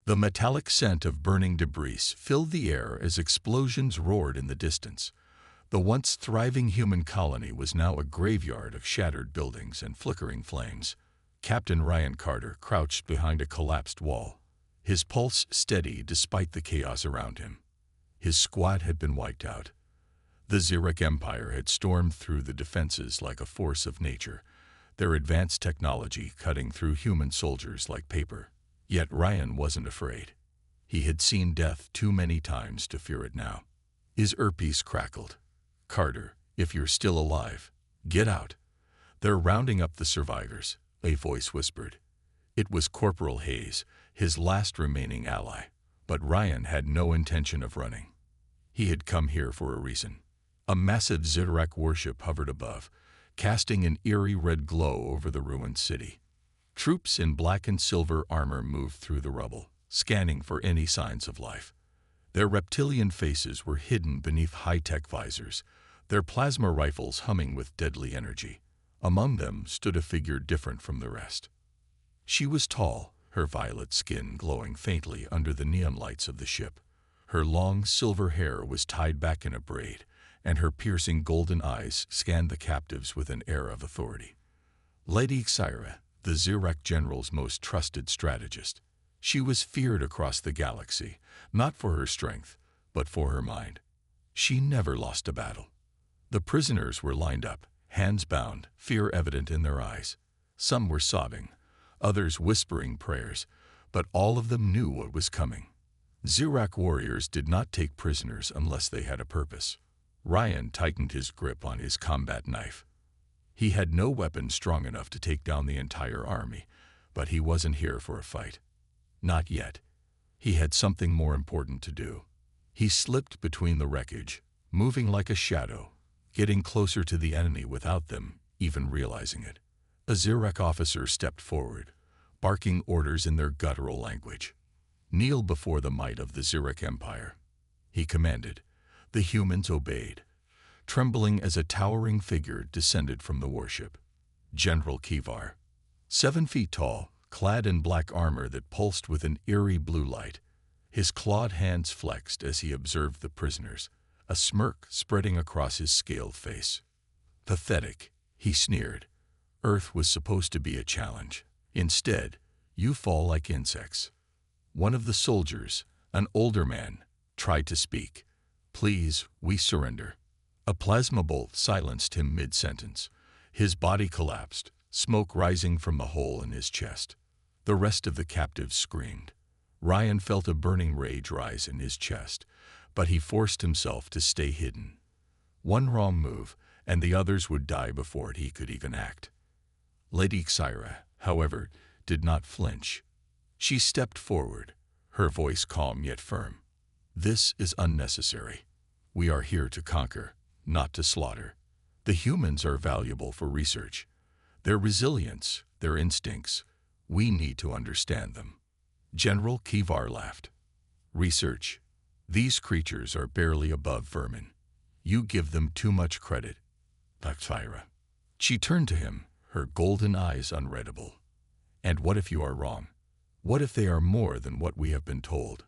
The metallic scent of burning debris filled the air as explosions roared in the distance. The once thriving human colony was now a graveyard of shattered buildings and flickering flames. Captain Ryan Carter crouched behind a collapsed wall, his pulse steady despite the chaos around him. His squad had been wiped out. The Xeric Empire had stormed through the defenses like a force of nature, their advanced technology cutting through human soldiers like paper. Yet Ryan wasn't afraid. He had seen death too many times to fear it now. His earpiece crackled. "Carter, if you're still alive, get out. They're rounding up the survivors," a voice whispered. It was Corporal Hayes, his last remaining ally. But Ryan had no intention of running. He had come here for a reason. A massive Xeric warship hovered above, casting an eerie red glow over the ruined city. Troops in black and silver armor moved through the rubble, scanning for any signs of life. Their reptilian faces were hidden beneath high-tech visors, their plasma rifles humming with deadly energy. Among them stood a figure different from the rest. She was tall, her violet skin glowing faintly under the neon lights of the ship. Her long silver hair was tied back in a braid, and her piercing golden eyes scanned the captives with an air of authority. Lady Xyra, the Xeric general's most trusted strategist. She was feared across the galaxy, not for her strength, but for her mind. She never lost a battle. The prisoners were lined up, hands bound, fear evident in their eyes. Some were sobbing, others whispering prayers, but all of them knew what was coming. Xeric warriors did not take prisoners unless they had a purpose. Ryan tightened his grip on his combat knife. He had no weapon strong enough to take down the entire army, but he wasn't here for a fight. Not yet. He had something more important to do. He slipped between the wreckage, moving like a shadow, getting closer to the enemy without them even realizing it. A Xeric officer stepped forward, barking orders in their guttural language. "Kneel before the might of the Xeric Empire," he commanded. The humans obeyed, trembling as a towering figure descended from the warship. General Kivar, 7 feet tall, clad in black armor that pulsed with an eerie blue light. His clawed hands flexed as he observed the prisoners, a smirk spreading across his scaled face. "Pathetic," he sneered. "Earth was supposed to be a challenge. Instead, you fall like insects." One of the soldiers, an older man, tried to speak. "Please, we surrender." A plasma bolt silenced him mid-sentence. His body collapsed, smoke rising from the hole in his chest. The rest of the captives screamed. Ryan felt a burning rage rise in his chest, but he forced himself to stay hidden. One wrong move, and the others would die before he could even act. Lady Xyra, however, did not flinch. She stepped forward, her voice calm yet firm. "This is unnecessary. We are here to conquer, not to slaughter. The humans are valuable for research. Their resilience, their instincts, we need to understand them." General Kivar laughed. "Research? These creatures are barely above vermin. You give them too much credit." Xyra. She turned to him, her golden eyes unreadable. "And what if you are wrong? What if they are more than what we have been told?"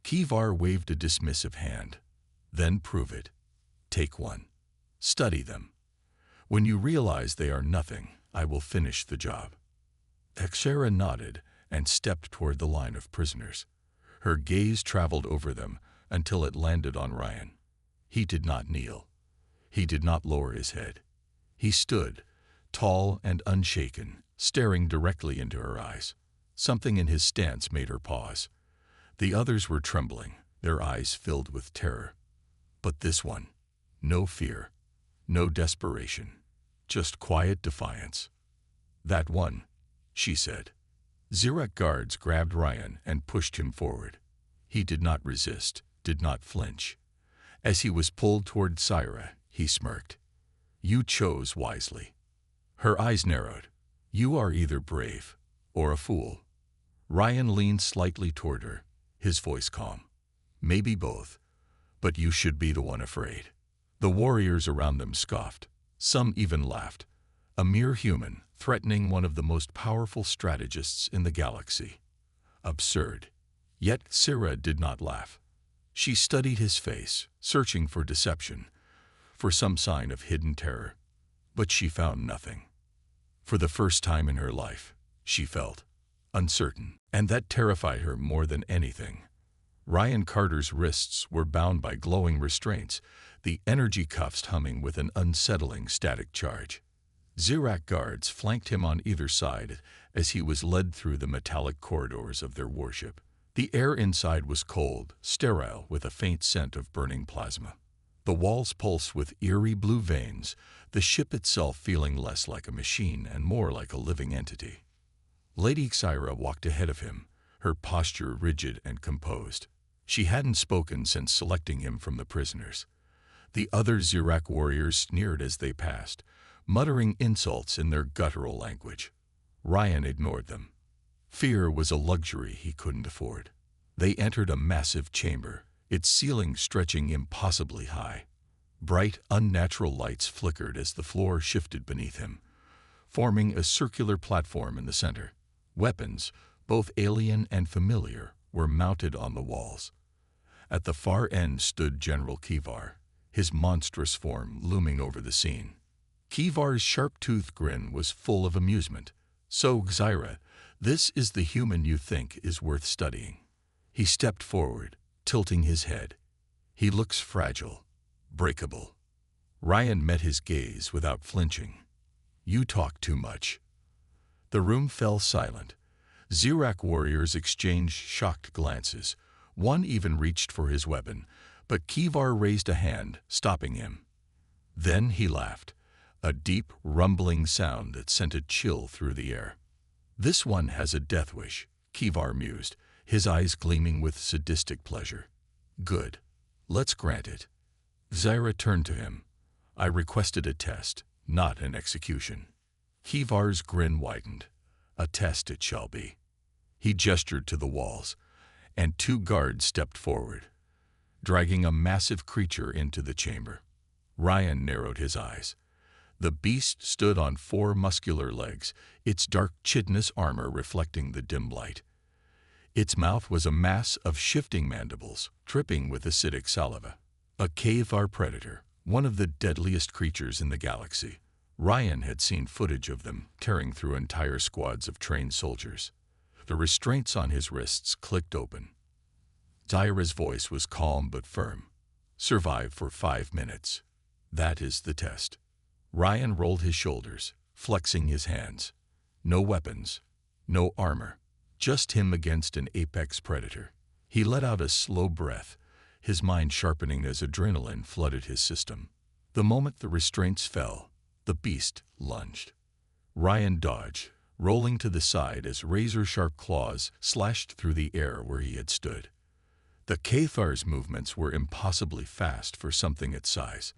Kivar waved a dismissive hand. "Then prove it. Take one. Study them. When you realize they are nothing, I will finish the job." Xyra nodded and stepped toward the line of prisoners. Her gaze traveled over them until it landed on Ryan. He did not kneel. He did not lower his head. He stood, tall and unshaken, staring directly into her eyes. Something in his stance made her pause. The others were trembling, their eyes filled with terror. But this one, no fear, no desperation, just quiet defiance. "That one," she said. Xeric guards grabbed Ryan and pushed him forward. He did not resist, did not flinch. As he was pulled toward Xyra, he smirked. "You chose wisely." Her eyes narrowed. "You are either brave or a fool." Ryan leaned slightly toward her, his voice calm. "Maybe both, but you should be the one afraid." The warriors around them scoffed. Some even laughed. A mere human, threatening one of the most powerful strategists in the galaxy. Absurd. Yet Syrah did not laugh. She studied his face, searching for deception, for some sign of hidden terror. But she found nothing. For the first time in her life, she felt uncertain, and that terrified her more than anything. Ryan Carter's wrists were bound by glowing restraints, the energy cuffs humming with an unsettling static charge. Xerac guards flanked him on either side as he was led through the metallic corridors of their warship. The air inside was cold, sterile, with a faint scent of burning plasma. The walls pulsed with eerie blue veins, the ship itself feeling less like a machine and more like a living entity. Lady Xyra walked ahead of him, her posture rigid and composed. She hadn't spoken since selecting him from the prisoners. The other Xerac warriors sneered as they passed, muttering insults in their guttural language. Ryan ignored them. Fear was a luxury he couldn't afford. They entered a massive chamber, its ceiling stretching impossibly high. Bright, unnatural lights flickered as the floor shifted beneath him, forming a circular platform in the center. Weapons, both alien and familiar, were mounted on the walls. At the far end stood General Kivar, his monstrous form looming over the scene. Kivar's sharp-toothed grin was full of amusement. "So, Xyra, this is the human you think is worth studying." He stepped forward, tilting his head. "He looks fragile, breakable." Ryan met his gaze without flinching. "You talk too much." The room fell silent. Xerac warriors exchanged shocked glances. One even reached for his weapon, but Kivar raised a hand, stopping him. Then he laughed, a deep, rumbling sound that sent a chill through the air. "This one has a death wish," Kivar mused, his eyes gleaming with sadistic pleasure. "Good. Let's grant it." Xyra turned to him. "I requested a test, not an execution." Kivar's grin widened. "A test it shall be." He gestured to the walls, and two guards stepped forward, dragging a massive creature into the chamber. Ryan narrowed his eyes. The beast stood on four muscular legs, its dark chitinous armor reflecting the dim light. Its mouth was a mass of shifting mandibles, dripping with acidic saliva. A Kvar predator, one of the deadliest creatures in the galaxy. Ryan had seen footage of them tearing through entire squads of trained soldiers. The restraints on his wrists clicked open. Xyra's voice was calm but firm. "Survive for 5 minutes. That is the test." Ryan rolled his shoulders, flexing his hands. No weapons, no armor, just him against an apex predator. He let out a slow breath, his mind sharpening as adrenaline flooded his system. The moment the restraints fell, the beast lunged. Ryan dodged, rolling to the side as razor-sharp claws slashed through the air where he had stood. The Kvar's movements were impossibly fast for something its size.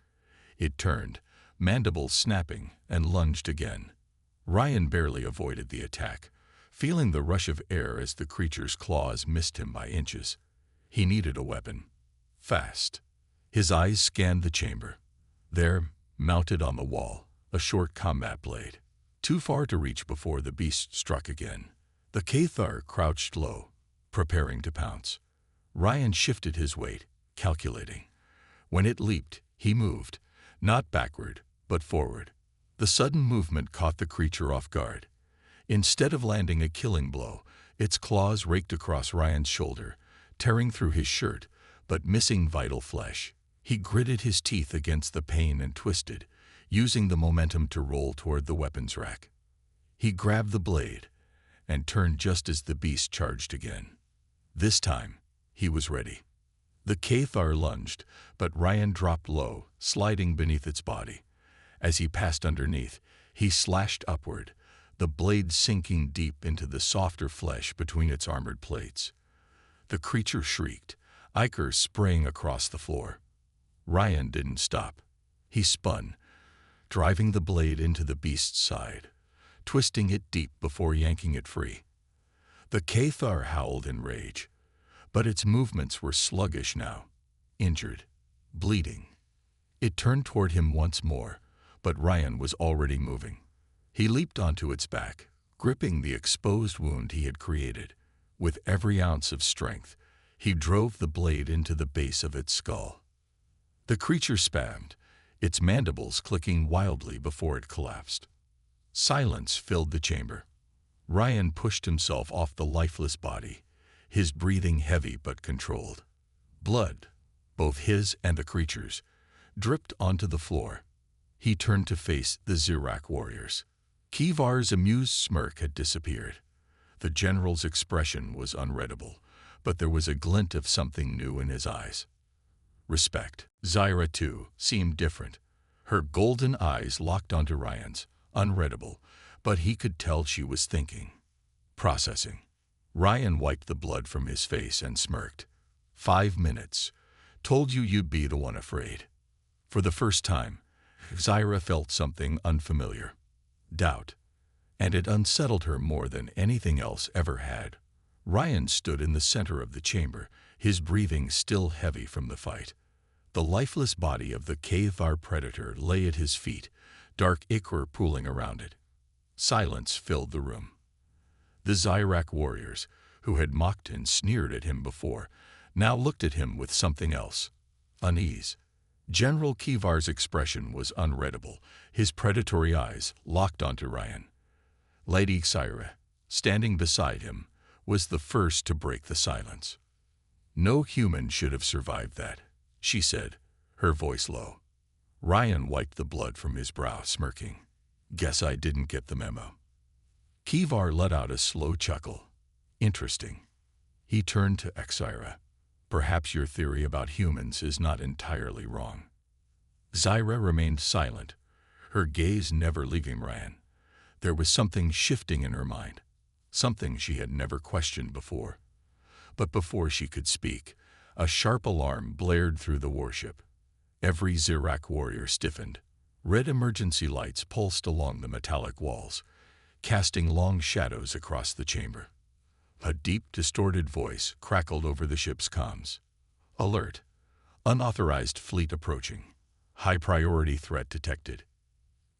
It turned, mandibles snapping, and lunged again. Ryan barely avoided the attack, feeling the rush of air as the creature's claws missed him by inches. He needed a weapon. Fast. His eyes scanned the chamber. There, mounted on the wall, a short combat blade. Too far to reach before the beast struck again. The Kvar crouched low, preparing to pounce. Ryan shifted his weight, calculating. When it leaped, he moved, not backward, but forward. The sudden movement caught the creature off guard. Instead of landing a killing blow, its claws raked across Ryan's shoulder, tearing through his shirt, but missing vital flesh. He gritted his teeth against the pain and twisted, using the momentum to roll toward the weapons rack. He grabbed the blade and turned just as the beast charged again. This time, he was ready. The Kvar lunged, but Ryan dropped low, sliding beneath its body. As he passed underneath, he slashed upward, the blade sinking deep into the softer flesh between its armored plates. The creature shrieked, ichor spraying across the floor. Ryan didn't stop. He spun, driving the blade into the beast's side, twisting it deep before yanking it free. The Kvar howled in rage, but its movements were sluggish now, injured, bleeding. It turned toward him once more, but Ryan was already moving. He leaped onto its back, gripping the exposed wound he had created. With every ounce of strength, he drove the blade into the base of its skull. The creature spasmed, its mandibles clicking wildly before it collapsed. Silence filled the chamber. Ryan pushed himself off the lifeless body, his breathing heavy but controlled. Blood, both his and the creature's, dripped onto the floor. He turned to face the Zirak warriors. Kivar's amused smirk had disappeared. The general's expression was unreadable, but there was a glint of something new in his eyes. Respect. Zyra, too, seemed different. Her golden eyes locked onto Ryan's, unreadable, but he could tell she was thinking. Processing. Ryan wiped the blood from his face and smirked. 5 minutes. Told you you'd be the one afraid. For the first time, Zyra felt something unfamiliar. Doubt. And it unsettled her more than anything else ever had. Ryan stood in the center of the chamber, his breathing still heavy from the fight. The lifeless body of the Kvar predator lay at his feet, dark ichor pooling around it. Silence filled the room. The Zyrak warriors, who had mocked and sneered at him before, now looked at him with something else. Unease. General Kivar's expression was unreadable, his predatory eyes locked onto Ryan. Lady Zyra, standing beside him, was the first to break the silence. "No human should have survived that," she said, her voice low. Ryan wiped the blood from his brow, smirking. "Guess I didn't get the memo." Kivar let out a slow chuckle. "Interesting." He turned to Zyra. "Perhaps your theory about humans is not entirely wrong." Zyra remained silent, her gaze never leaving Ryan. There was something shifting in her mind, something she had never questioned before. But before she could speak, a sharp alarm blared through the warship. Every Zyrak warrior stiffened. Red emergency lights pulsed along the metallic walls, casting long shadows across the chamber. A deep, distorted voice crackled over the ship's comms. "Alert! Unauthorized fleet approaching. High-priority threat detected."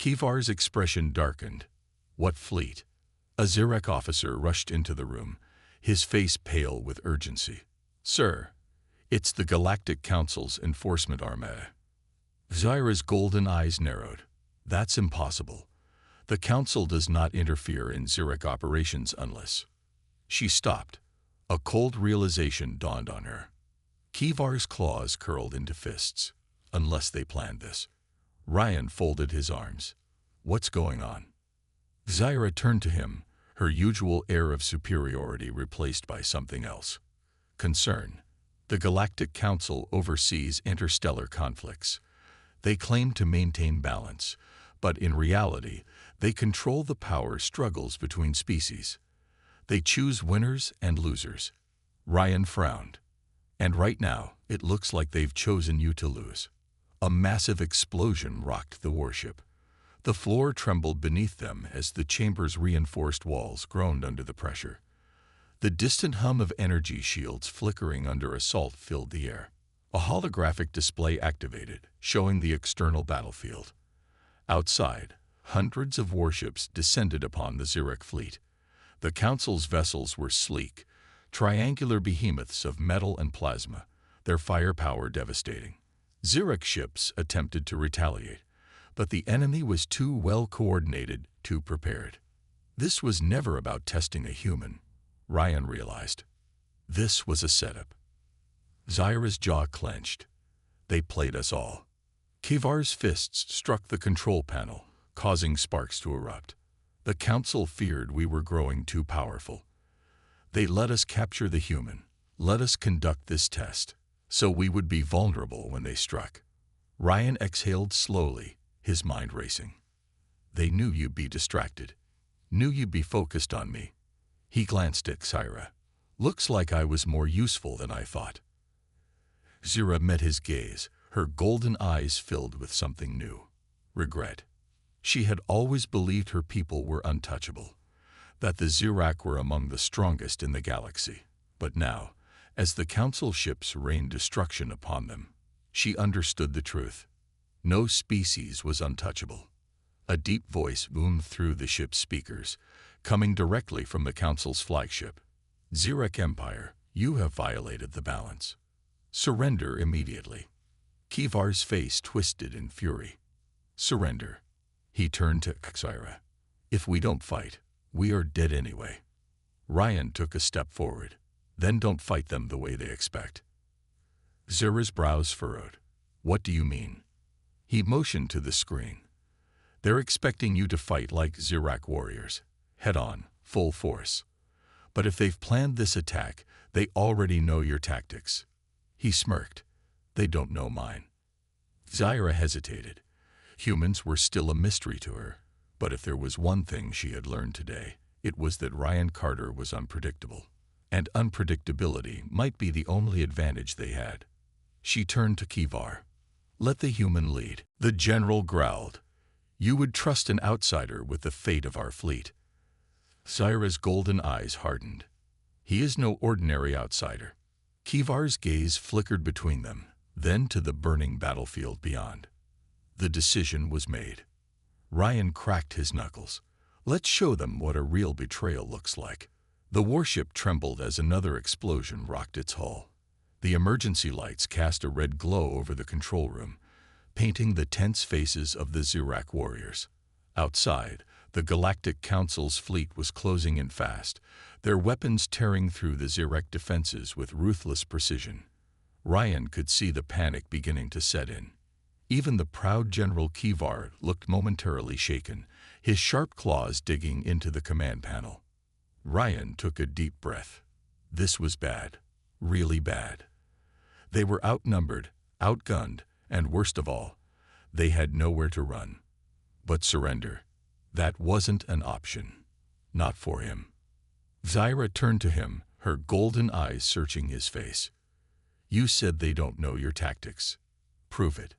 Kivar's expression darkened. "What fleet?" A Zyrak officer rushed into the room, his face pale with urgency. "Sir, it's the Galactic Council's enforcement armada." Zyra's golden eyes narrowed. "That's impossible. The Council does not interfere in Zyrak operations unless—" She stopped. A cold realization dawned on her. Kivar's claws curled into fists. "Unless they planned this." Ryan folded his arms. "What's going on?" Zyra turned to him, her usual air of superiority replaced by something else. "Concern. The Galactic Council oversees interstellar conflicts. They claim to maintain balance, but in reality, they control the power struggles between species. They choose winners and losers." Ryan frowned. "And right now, it looks like they've chosen you to lose." A massive explosion rocked the warship. The floor trembled beneath them as the chamber's reinforced walls groaned under the pressure. The distant hum of energy shields flickering under assault filled the air. A holographic display activated, showing the external battlefield. Outside, hundreds of warships descended upon the Zyrak fleet. The Council's vessels were sleek, triangular behemoths of metal and plasma, their firepower devastating. Zyrak ships attempted to retaliate, but the enemy was too well coordinated, too prepared. This was never about testing a human, Ryan realized. This was a setup. Zyra's jaw clenched. They played us all. Kivar's fists struck the control panel, causing sparks to erupt. The Council feared we were growing too powerful. They let us capture the human, let us conduct this test, so we would be vulnerable when they struck. Ryan exhaled slowly, his mind racing. They knew you'd be distracted, knew you'd be focused on me. He glanced at Zyra. Looks like I was more useful than I thought. Zyra met his gaze, her golden eyes filled with something new. Regret. She had always believed her people were untouchable, that the Zyrak were among the strongest in the galaxy. But now, as the Council ships rained destruction upon them, she understood the truth. No species was untouchable. A deep voice boomed through the ship's speakers, coming directly from the Council's flagship. Xeric Empire, you have violated the balance. Surrender immediately. Kivar's face twisted in fury. Surrender. He turned to Xira. If we don't fight, we are dead anyway. Ryan took a step forward. Then don't fight them the way they expect. Xira's brows furrowed. What do you mean? He motioned to the screen. They're expecting you to fight like Xeric warriors, head on, full force. But if they've planned this attack, they already know your tactics. He smirked. They don't know mine. Xira hesitated. Humans were still a mystery to her, but if there was one thing she had learned today, it was that Ryan Carter was unpredictable, and unpredictability might be the only advantage they had. She turned to Kivar. Let the human lead. The general growled. You would trust an outsider with the fate of our fleet. Xira's golden eyes hardened. He is no ordinary outsider. Kivar's gaze flickered between them, then to the burning battlefield beyond. The decision was made. Ryan cracked his knuckles. Let's show them what a real betrayal looks like. The warship trembled as another explosion rocked its hull. The emergency lights cast a red glow over the control room, painting the tense faces of the Xeric warriors. Outside, the Galactic Council's fleet was closing in fast, their weapons tearing through the Xeric defenses with ruthless precision. Ryan could see the panic beginning to set in. Even the proud General Kivar looked momentarily shaken, his sharp claws digging into the command panel. Ryan took a deep breath. This was bad, really bad. They were outnumbered, outgunned, and worst of all, they had nowhere to run. But surrender. That wasn't an option. Not for him. Xira turned to him, her golden eyes searching his face. You said they don't know your tactics. Prove it.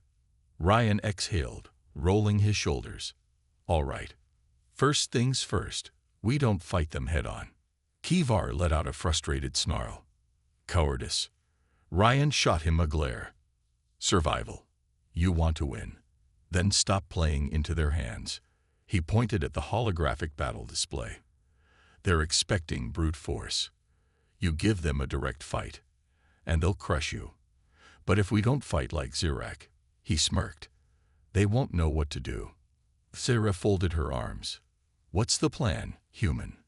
Ryan exhaled, rolling his shoulders. All right. First things first, we don't fight them head-on. Kivar let out a frustrated snarl. Cowardice. Ryan shot him a glare. Survival. You want to win. Then stop playing into their hands. He pointed at the holographic battle display. They're expecting brute force. You give them a direct fight, and they'll crush you. But if we don't fight like Xeric, he smirked, they won't know what to do. Xira folded her arms. What's the plan, human?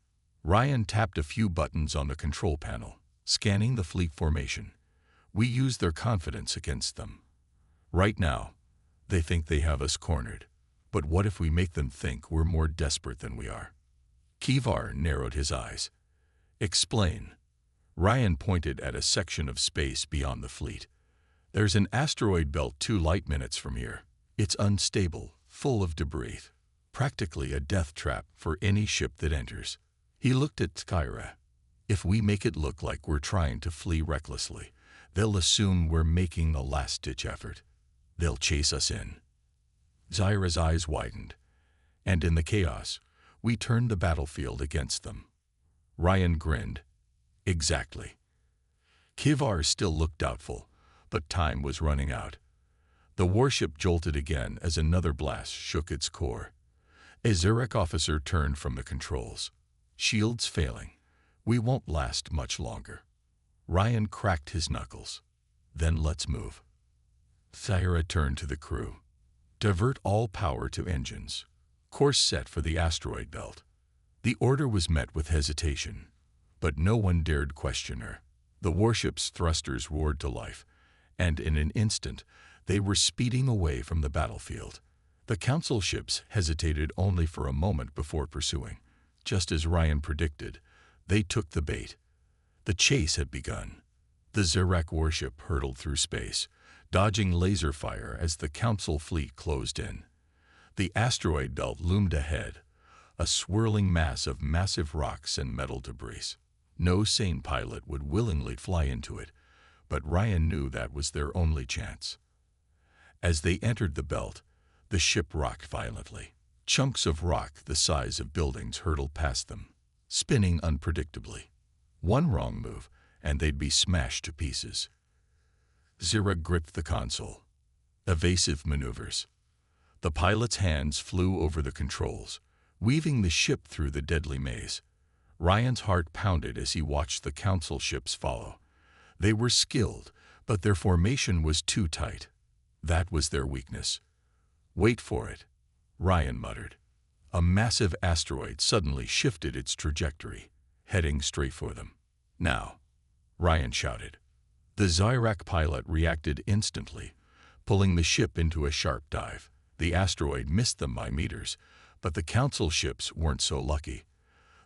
Ryan tapped a few buttons on the control panel, scanning the fleet formation. We use their confidence against them. Right now, they think they have us cornered. But what if we make them think we're more desperate than we are? Kivar narrowed his eyes. Explain. Ryan pointed at a section of space beyond the fleet. There's an asteroid belt 2 light minutes from here. It's unstable, full of debris. Practically a death trap for any ship that enters. He looked at Xira. If we make it look like we're trying to flee recklessly, they'll assume we're making a last-ditch effort. They'll chase us in. Xira's eyes widened, and in the chaos, we turned the battlefield against them. Ryan grinned. Exactly. Kivar still looked doubtful, but time was running out. The warship jolted again as another blast shook its core. A Xeric officer turned from the controls. Shields failing. We won't last much longer. Ryan cracked his knuckles. Then let's move. Xira turned to the crew. Divert all power to engines. Course set for the asteroid belt. The order was met with hesitation, but no one dared question her. The warship's thrusters roared to life, and in an instant, they were speeding away from the battlefield. The council ships hesitated only for a moment before pursuing. Just as Ryan predicted, they took the bait. The chase had begun. The Xeric warship hurtled through space, dodging laser fire as the council fleet closed in. The asteroid belt loomed ahead, a swirling mass of massive rocks and metal debris. No sane pilot would willingly fly into it, but Ryan knew that was their only chance. As they entered the belt, the ship rocked violently. Chunks of rock the size of buildings hurtled past them, spinning unpredictably. One wrong move, and they'd be smashed to pieces. Xira gripped the console. Evasive maneuvers. The pilot's hands flew over the controls, weaving the ship through the deadly maze. Ryan's heart pounded as he watched the council ships follow. They were skilled, but their formation was too tight. That was their weakness. "Wait for it," Ryan muttered. A massive asteroid suddenly shifted its trajectory, heading straight for them. "Now," Ryan shouted. The Zyrak pilot reacted instantly, pulling the ship into a sharp dive. The asteroid missed them by meters, but the council ships weren't so lucky.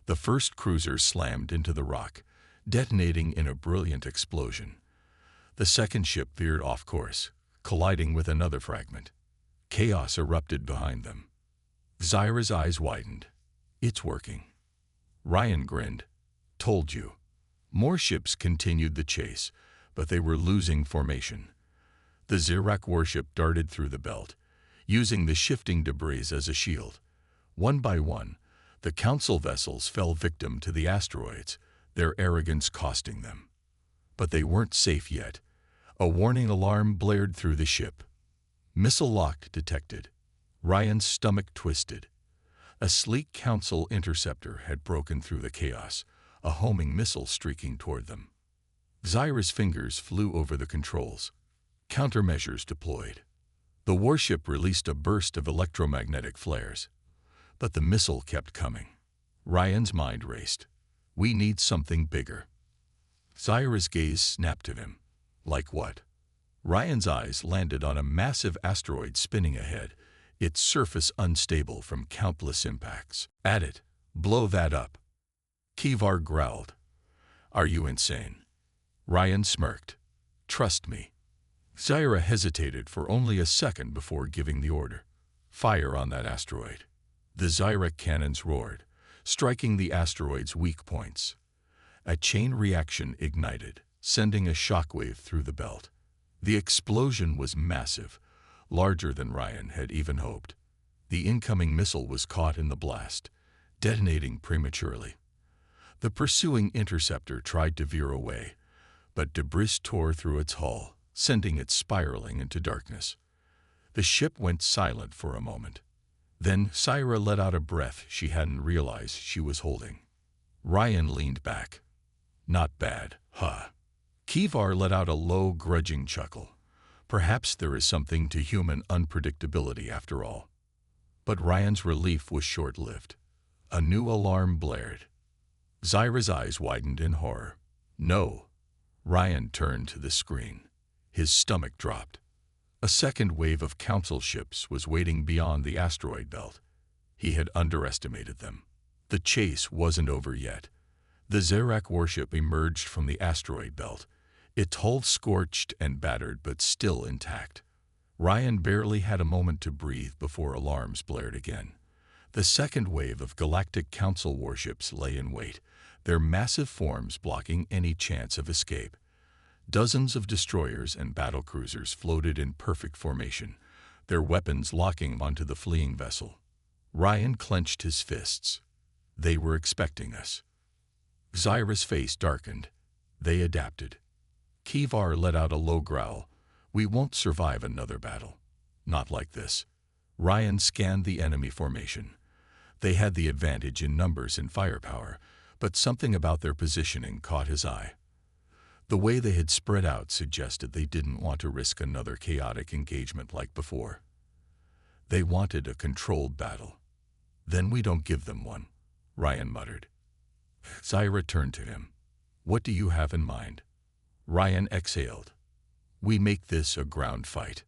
The first cruiser slammed into the rock, detonating in a brilliant explosion. The second ship veered off course, colliding with another fragment. Chaos erupted behind them. Zyra's eyes widened. "It's working." Ryan grinned. "Told you." More ships continued the chase, but they were losing formation. The Zyrak warship darted through the belt, using the shifting debris as a shield. One by one, the council vessels fell victim to the asteroids, their arrogance costing them. But they weren't safe yet. A warning alarm blared through the ship. Missile lock detected. Ryan's stomach twisted. A sleek council interceptor had broken through the chaos, a homing missile streaking toward them. Zyra's fingers flew over the controls. Countermeasures deployed. The warship released a burst of electromagnetic flares. But the missile kept coming. Ryan's mind raced. "We need something bigger." Zyra's gaze snapped at him. "Like what?" Ryan's eyes landed on a massive asteroid spinning ahead, its surface unstable from countless impacts. "At it. Blow that up." Kivar growled. "Are you insane?" Ryan smirked. "Trust me." Zyra hesitated for only a second before giving the order. "Fire on that asteroid." The Zyrak cannons roared, striking the asteroid's weak points. A chain reaction ignited, sending a shockwave through the belt. The explosion was massive, larger than Ryan had even hoped. The incoming missile was caught in the blast, detonating prematurely. The pursuing interceptor tried to veer away, but debris tore through its hull, sending it spiraling into darkness. The ship went silent for a moment. Then Zyra let out a breath she hadn't realized she was holding. Ryan leaned back. "Not bad, huh?" Kivar let out a low, grudging chuckle. Perhaps there is something to human unpredictability after all. But Ryan's relief was short-lived. A new alarm blared. Zyra's eyes widened in horror. "No." Ryan turned to the screen. His stomach dropped. A second wave of council ships was waiting beyond the asteroid belt. He had underestimated them. The chase wasn't over yet. The Zyrak warship emerged from the asteroid belt, its hull scorched and battered but still intact. Ryan barely had a moment to breathe before alarms blared again. The second wave of Galactic Council warships lay in wait, their massive forms blocking any chance of escape. Dozens of destroyers and battlecruisers floated in perfect formation, their weapons locking onto the fleeing vessel. Ryan clenched his fists. They were expecting us. Zyra's face darkened. They adapted. Kivar let out a low growl. "We won't survive another battle. Not like this." Ryan scanned the enemy formation. They had the advantage in numbers and firepower, but something about their positioning caught his eye. The way they had spread out suggested they didn't want to risk another chaotic engagement like before. They wanted a controlled battle. "Then we don't give them one," Ryan muttered. Zyra turned to him. "What do you have in mind?" Ryan exhaled. "We make this a ground fight."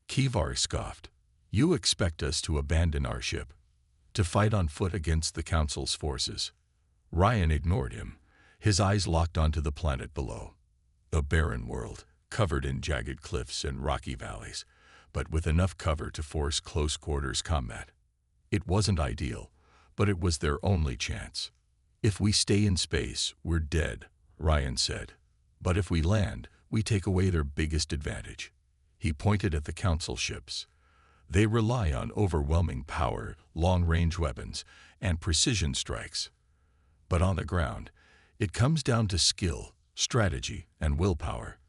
Kivar scoffed. "You expect us to abandon our ship, to fight on foot against the Council's forces?" Ryan ignored him, his eyes locked onto the planet below. A barren world, covered in jagged cliffs and rocky valleys, but with enough cover to force close-quarters combat. It wasn't ideal, but it was their only chance. "If we stay in space, we're dead," Ryan said. "But if we land, we take away their biggest advantage." He pointed at the Council ships. "They rely on overwhelming power, long-range weapons, and precision strikes. But on the ground, it comes down to skill, strategy, and willpower.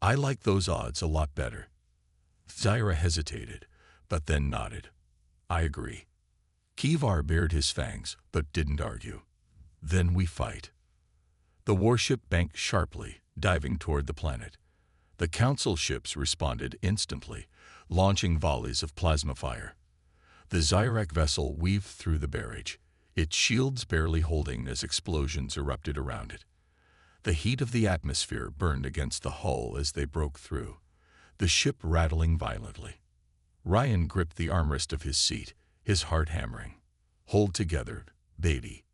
I like those odds a lot better." Zyra hesitated, but then nodded. "I agree." Kivar bared his fangs, but didn't argue. Then we fight. The warship banked sharply, diving toward the planet. The Council ships responded instantly, launching volleys of plasma fire. The Zyrak vessel weaved through the barrage, its shields barely holding as explosions erupted around it. The heat of the atmosphere burned against the hull as they broke through, the ship rattling violently. Ryan gripped the armrest of his seat, his heart hammering. Hold together, baby.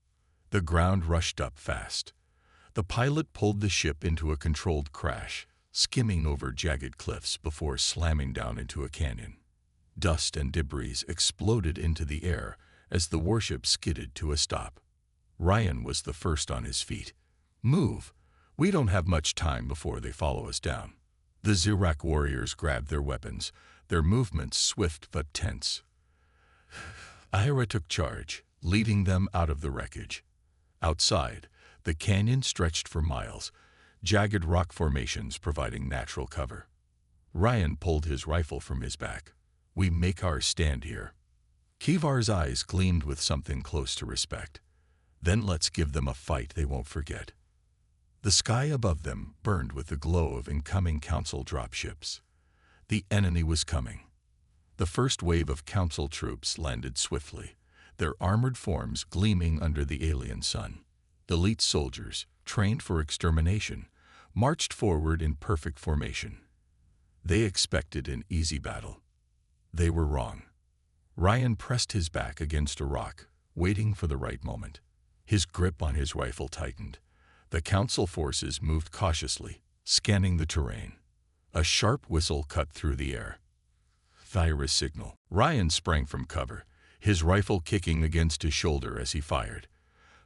The ground rushed up fast. The pilot pulled the ship into a controlled crash, skimming over jagged cliffs before slamming down into a canyon. Dust and debris exploded into the air as the warship skidded to a stop. Ryan was the first on his feet. Move! We don't have much time before they follow us down. The Zyrak warriors grabbed their weapons, their movements swift but tense. Ira took charge, leading them out of the wreckage. Outside, the canyon stretched for miles, jagged rock formations providing natural cover. Ryan pulled his rifle from his back. We make our stand here. Kivar's eyes gleamed with something close to respect. Then let's give them a fight they won't forget. The sky above them burned with the glow of incoming Council dropships. The enemy was coming. The first wave of Council troops landed swiftly, their armored forms gleaming under the alien sun. Elite soldiers, trained for extermination, marched forward in perfect formation. They expected an easy battle. They were wrong. Ryan pressed his back against a rock, waiting for the right moment. His grip on his rifle tightened. The Council forces moved cautiously, scanning the terrain. A sharp whistle cut through the air. Thyra's signal. Ryan sprang from cover, his rifle kicking against his shoulder as he fired.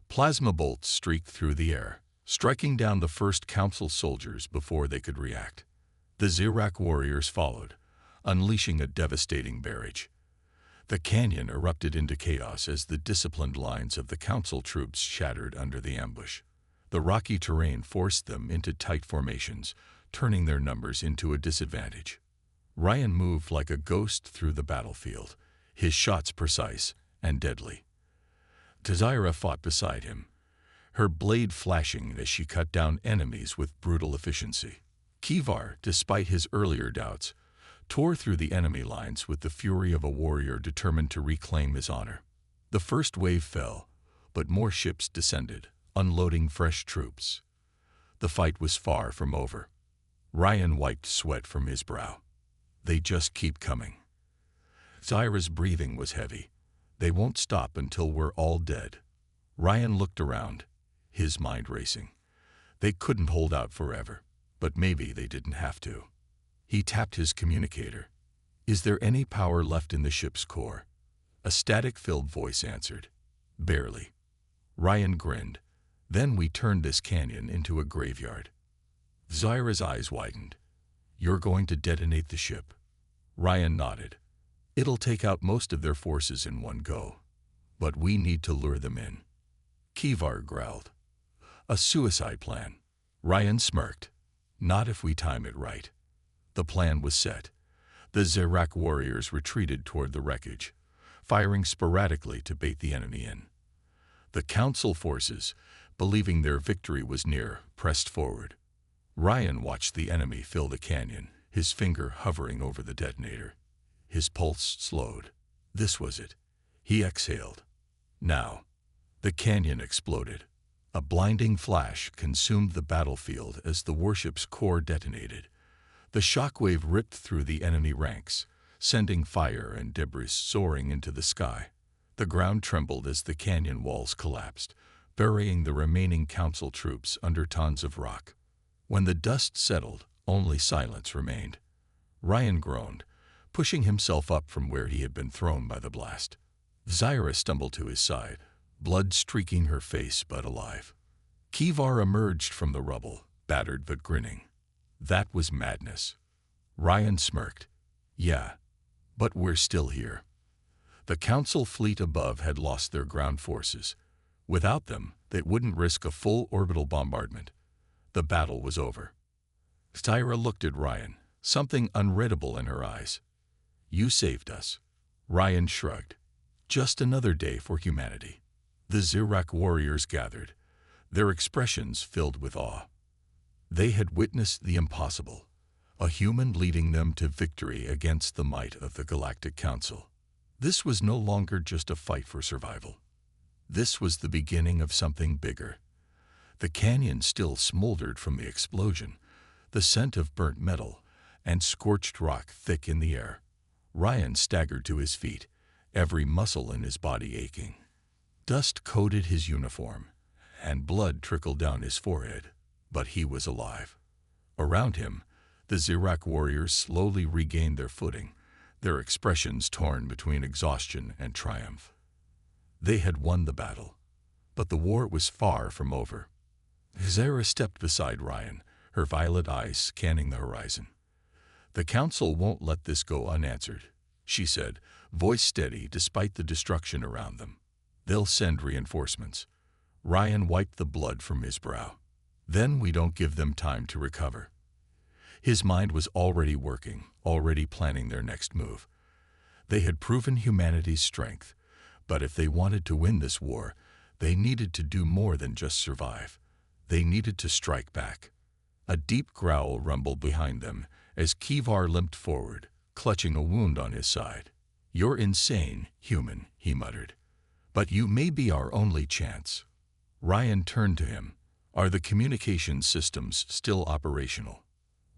Plasma bolts streaked through the air, striking down the first Council soldiers before they could react. The Zyrak warriors followed, unleashing a devastating barrage. The canyon erupted into chaos as the disciplined lines of the Council troops shattered under the ambush. The rocky terrain forced them into tight formations, turning their numbers into a disadvantage. Ryan moved like a ghost through the battlefield, his shots precise and deadly. Zyra fought beside him, her blade flashing as she cut down enemies with brutal efficiency. Kivar, despite his earlier doubts, tore through the enemy lines with the fury of a warrior determined to reclaim his honor. The first wave fell, but more ships descended, unloading fresh troops. The fight was far from over. Ryan wiped sweat from his brow. They just keep coming. Zyra's breathing was heavy. They won't stop until we're all dead. Ryan looked around, his mind racing. They couldn't hold out forever, but maybe they didn't have to. He tapped his communicator. Is there any power left in the ship's core? A static-filled voice answered. Barely. Ryan grinned. Then we turned this canyon into a graveyard. Zyra's eyes widened. You're going to detonate the ship? Ryan nodded. It'll take out most of their forces in one go. But we need to lure them in. Kivar growled. A suicide plan. Ryan smirked. Not if we time it right. The plan was set. The Zyrak warriors retreated toward the wreckage, firing sporadically to bait the enemy in. The Council forces, believing their victory was near, pressed forward. Ryan watched the enemy fill the canyon, his finger hovering over the detonator. His pulse slowed. This was it. He exhaled. Now. The canyon exploded. A blinding flash consumed the battlefield as the warship's core detonated. The shockwave ripped through the enemy ranks, sending fire and debris soaring into the sky. The ground trembled as the canyon walls collapsed, burying the remaining Council troops under tons of rock. When the dust settled, only silence remained. Ryan groaned, pushing himself up from where he had been thrown by the blast. Zyra stumbled to his side, blood streaking her face but alive. Kivar emerged from the rubble, battered but grinning. That was madness. Ryan smirked. Yeah, but we're still here. The Council fleet above had lost their ground forces. Without them, they wouldn't risk a full orbital bombardment. The battle was over. Zyra looked at Ryan, something unreadable in her eyes. You saved us. Ryan shrugged. Just another day for humanity. The Zirak warriors gathered, their expressions filled with awe. They had witnessed the impossible, a human leading them to victory against the might of the Galactic Council. This was no longer just a fight for survival. This was the beginning of something bigger. The canyon still smoldered from the explosion, the scent of burnt metal and scorched rock thick in the air. Ryan staggered to his feet, every muscle in his body aching. Dust coated his uniform, and blood trickled down his forehead, but he was alive. Around him, the Zirak warriors slowly regained their footing, their expressions torn between exhaustion and triumph. They had won the battle, but the war was far from over. Zara stepped beside Ryan, her violet eyes scanning the horizon. "The Council won't let this go unanswered," she said, voice steady despite the destruction around them. "They'll send reinforcements." Ryan wiped the blood from his brow. "Then we don't give them time to recover." His mind was already working, already planning their next move. They had proven humanity's strength, but if they wanted to win this war, they needed to do more than just survive. They needed to strike back. A deep growl rumbled behind them as Kivar limped forward, clutching a wound on his side. "You're insane, human," he muttered. "But you may be our only chance." Ryan turned to him. "Are the communication systems still operational?"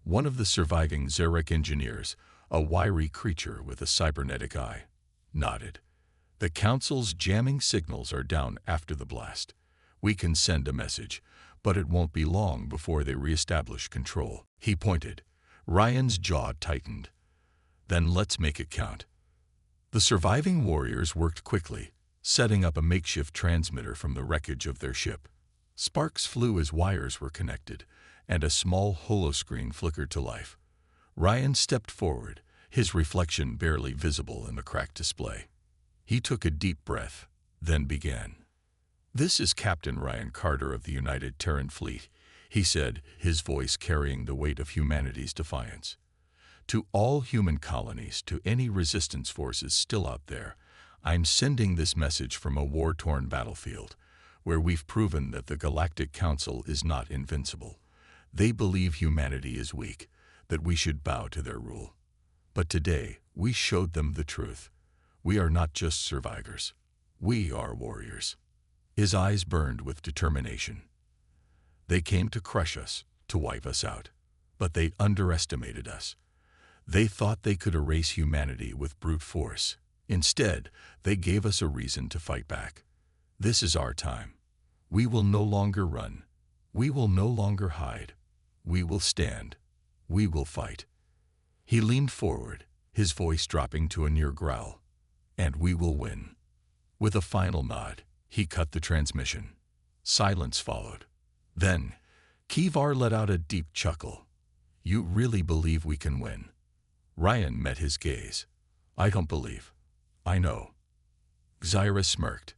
One of the surviving Zarek engineers, a wiry creature with a cybernetic eye, nodded. "The Council's jamming signals are down after the blast. We can send a message, but it won't be long before they reestablish control." He pointed. Ryan's jaw tightened. "Then let's make it count." The surviving warriors worked quickly, setting up a makeshift transmitter from the wreckage of their ship. Sparks flew as wires were connected, and a small holoscreen flickered to life. Ryan stepped forward, his reflection barely visible in the cracked display. He took a deep breath, then began. "This is Captain Ryan Carter of the United Terran Fleet," he said, his voice carrying the weight of humanity's defiance. "To all human colonies, to any resistance forces still out there, I'm sending this message from a war-torn battlefield, where we've proven that the Galactic Council is not invincible. They believe humanity is weak, that we should bow to their rule. But today, we showed them the truth. We are not just survivors. We are warriors." His eyes burned with determination. "They came to crush us, to wipe us out. But they underestimated us. They thought they could erase humanity with brute force. Instead, they gave us a reason to fight back. This is our time. We will no longer run. We will no longer hide. We will stand. We will fight." He leaned forward, his voice dropping to a near growl. "And we will win." With a final nod, he cut the transmission. Silence followed. Then, Kivar let out a deep chuckle. "You really believe we can win?" Ryan met his gaze. "I don't believe. I know." Zyra smirked.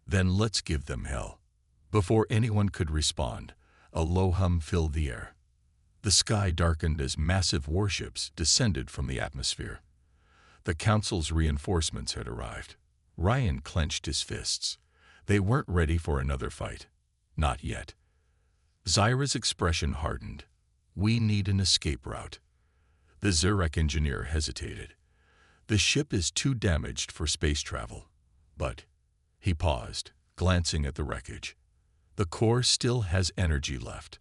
"Then let's give them hell." Before anyone could respond, a low hum filled the air. The sky darkened as massive warships descended from the atmosphere. The Council's reinforcements had arrived. Ryan clenched his fists. They weren't ready for another fight. Not yet. Zyra's expression hardened. "We need an escape route." The Zurek engineer hesitated. "The ship is too damaged for space travel. But—" He paused, glancing at the wreckage. "The core still has energy left.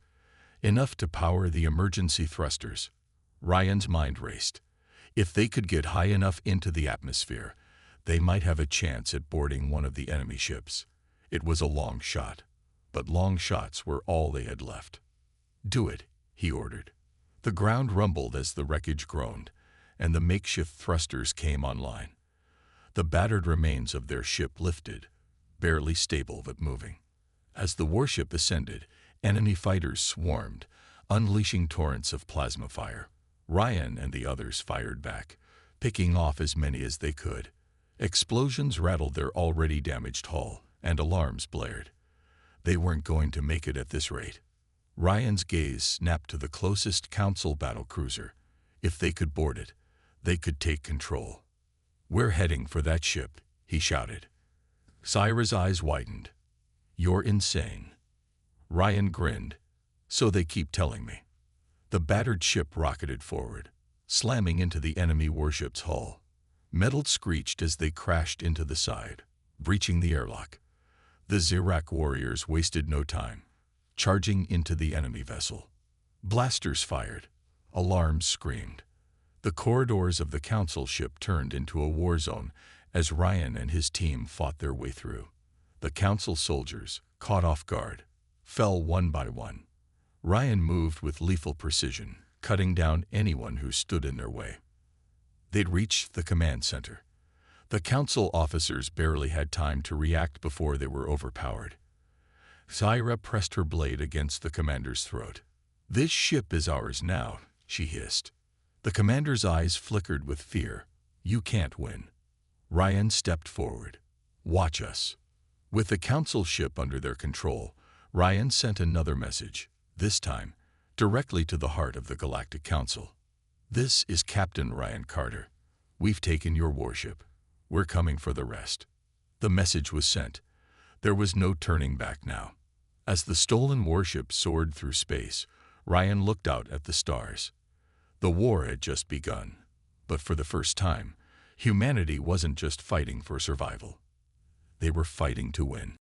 Enough to power the emergency thrusters." Ryan's mind raced. If they could get high enough into the atmosphere, they might have a chance at boarding one of the enemy ships. It was a long shot, but long shots were all they had left. "Do it," he ordered. The ground rumbled as the wreckage groaned, and the makeshift thrusters came online. The battered remains of their ship lifted, barely stable but moving. As the warship ascended, enemy fighters swarmed, unleashing torrents of plasma fire. Ryan and the others fired back, picking off as many as they could. Explosions rattled their already damaged hull, and alarms blared. They weren't going to make it at this rate. Ryan's gaze snapped to the closest Council battlecruiser. If they could board it, they could take control. "We're heading for that ship," he shouted. Zyra's eyes widened. You're insane. Ryan grinned. So they keep telling me. The battered ship rocketed forward, slamming into the enemy warship's hull. Metal screeched as they crashed into the side, breaching the airlock. The Zirak warriors wasted no time, charging into the enemy vessel. Blasters fired. Alarms screamed. The corridors of the council ship turned into a war zone as Ryan and his team fought their way through. The council soldiers, caught off guard, fell one by one. Ryan moved with lethal precision, cutting down anyone who stood in their way. They'd reached the command center. The council officers barely had time to react before they were overpowered. Zyra pressed her blade against the commander's throat. "This ship is ours now," she hissed. The commander's eyes flickered with fear. "You can't win." Ryan stepped forward. "Watch us." With the council ship under their control, Ryan sent another message, this time directly to the heart of the Galactic Council. "This is Captain Ryan Carter. We've taken your warship. We're coming for the rest." The message was sent. There was no turning back now. As the stolen warship soared through space, Ryan looked out at the stars. The war had just begun, but for the first time, humanity wasn't just fighting for survival. They were fighting to win.